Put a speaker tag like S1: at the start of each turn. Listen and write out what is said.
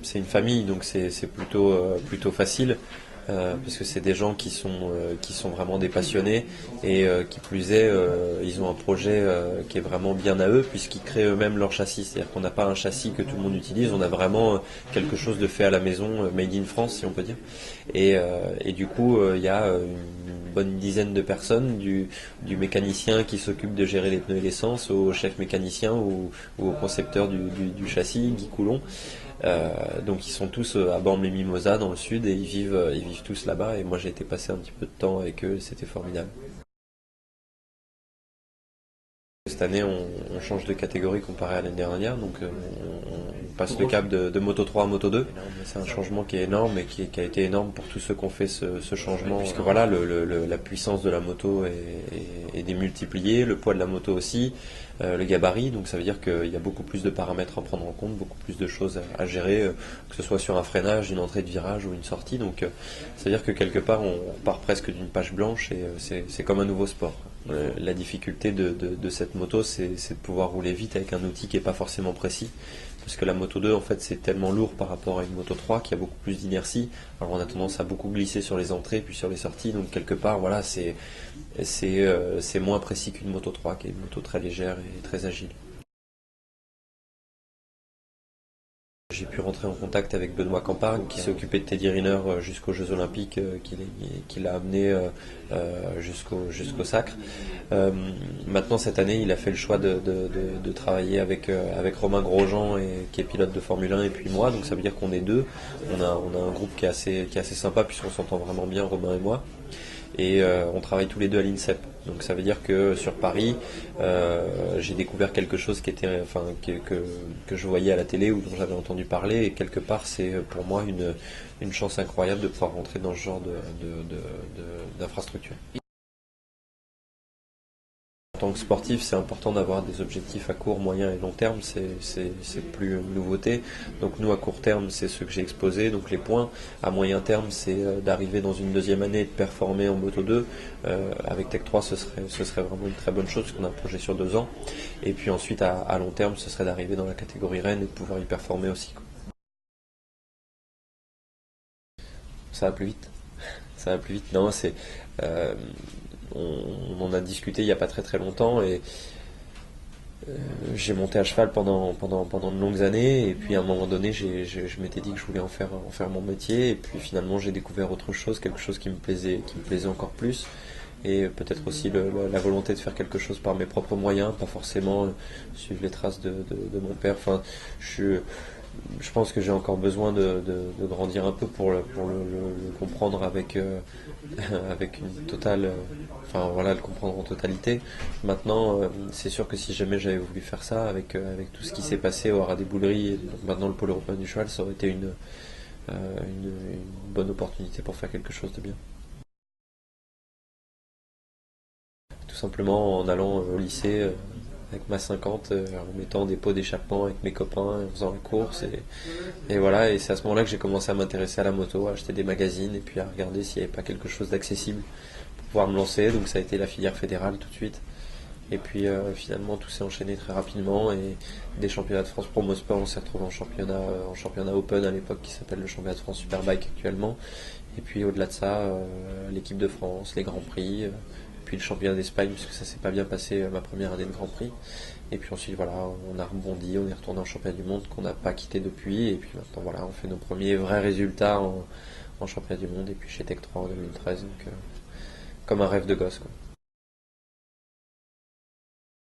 S1: c'est une famille, donc c'est plutôt facile. Parce que c'est des gens qui sont vraiment des passionnés et qui plus est, ils ont un projet qui est vraiment bien à eux puisqu'ils créent eux-mêmes leur châssis. C'est-à-dire qu'on n'a pas un châssis que tout le monde utilise, on a vraiment quelque chose de fait à la maison, made in France si on peut dire. Et du coup, il y a une bonne dizaine de personnes, du mécanicien qui s'occupe de gérer les pneus et l'essence, au chef mécanicien ou au concepteur du châssis, Guy Coulon. Donc ils sont tous à Bormes-les-Mimosas dans le sud et ils vivent tous là-bas et moi j'ai été passer un petit peu de temps avec eux, c'était formidable. Cette année on change de catégorie comparé à l'année dernière, donc on passe le cap de Moto 3 à Moto 2. C'est un changement qui est énorme et qui a été énorme pour tous ceux qui ont fait ce changement, puisque voilà la puissance de la moto est démultipliée, le poids de la moto aussi, le gabarit, donc ça veut dire qu'il y a beaucoup plus de paramètres à prendre en compte, beaucoup plus de choses à gérer, que ce soit sur un freinage, une entrée de virage ou une sortie, donc ça veut dire que quelque part on repart presque d'une page blanche et c'est comme un nouveau sport. La difficulté de cette moto, c'est de pouvoir rouler vite avec un outil qui n'est pas forcément précis. Parce que la moto 2, en fait, c'est tellement lourd par rapport à une moto 3 qu'il y a beaucoup plus d'inertie. Alors on a tendance à beaucoup glisser sur les entrées puis sur les sorties. Donc quelque part, voilà, c'est moins précis qu'une moto 3, qui est une moto très légère et très agile. J'ai pu rentrer en contact avec Benoît Campargne qui s'est occupé de Teddy Riner jusqu'aux Jeux Olympiques, qui l'a amené jusqu'au sacre. Maintenant cette année il a fait le choix de travailler avec Romain Grosjean qui est pilote de Formule 1 et puis moi, donc ça veut dire qu'on est deux. On a un groupe qui est assez sympa puisqu'on s'entend vraiment bien, Romain et moi. Et on travaille tous les deux à l'INSEP. Donc ça veut dire que sur Paris, j'ai découvert quelque chose qui était, enfin, que je voyais à la télé ou dont j'avais entendu parler. Et quelque part, c'est pour moi une chance incroyable de pouvoir rentrer dans ce genre d'infrastructure. En tant que sportif, c'est important d'avoir des objectifs à court, moyen et long terme, c'est plus une nouveauté. Donc nous, à court terme, c'est ce que j'ai exposé, donc les points. À moyen terme, c'est d'arriver dans une deuxième année et de performer en Moto 2. Avec Tech 3, ce serait vraiment une très bonne chose, parce qu'on a un projet sur 2 ans. Et puis ensuite, à long terme, ce serait d'arriver dans la catégorie Rennes et de pouvoir y performer aussi, quoi. Ça va plus vite. Ça va plus vite. Non, euh, on en a discuté il n'y a pas très longtemps et j'ai monté à cheval pendant de longues années et puis à un moment donné je m'étais dit que je voulais en faire mon métier et puis finalement j'ai découvert autre chose, quelque chose qui me plaisait encore plus et peut-être aussi la volonté de faire quelque chose par mes propres moyens, pas forcément suivre les traces de mon père. Enfin, je pense que j'ai encore besoin de grandir un peu pour le comprendre avec une totale, enfin voilà, le comprendre en totalité. Maintenant, c'est sûr que si jamais j'avais voulu faire ça avec tout ce qui s'est passé au Haras des Bouleries et donc maintenant le pôle européen du cheval, ça aurait été une bonne opportunité pour faire quelque chose de bien. Tout simplement en allant au lycée avec ma 50, en mettant des pots d'échappement avec mes copains, en faisant la course et voilà, et c'est à ce moment-là que j'ai commencé à m'intéresser à la moto, à acheter des magazines et puis à regarder s'il n'y avait pas quelque chose d'accessible pour pouvoir me lancer. Donc ça a été la filière fédérale tout de suite. Et puis finalement tout s'est enchaîné très rapidement et des championnats de France Promo Sport, on s'est retrouvé en championnat Open à l'époque qui s'appelle le championnat de France Superbike actuellement. Et puis au-delà de ça, l'équipe de France, les Grands Prix, puis le championnat d'Espagne puisque ça s'est pas bien passé ma première année de Grand Prix. Et puis ensuite voilà, on a rebondi, on est retourné en championnat du monde qu'on n'a pas quitté depuis. Et puis maintenant voilà, on fait nos premiers vrais résultats en championnat du monde et puis chez Tech 3 en 2013. Donc comme un rêve de gosse, quoi.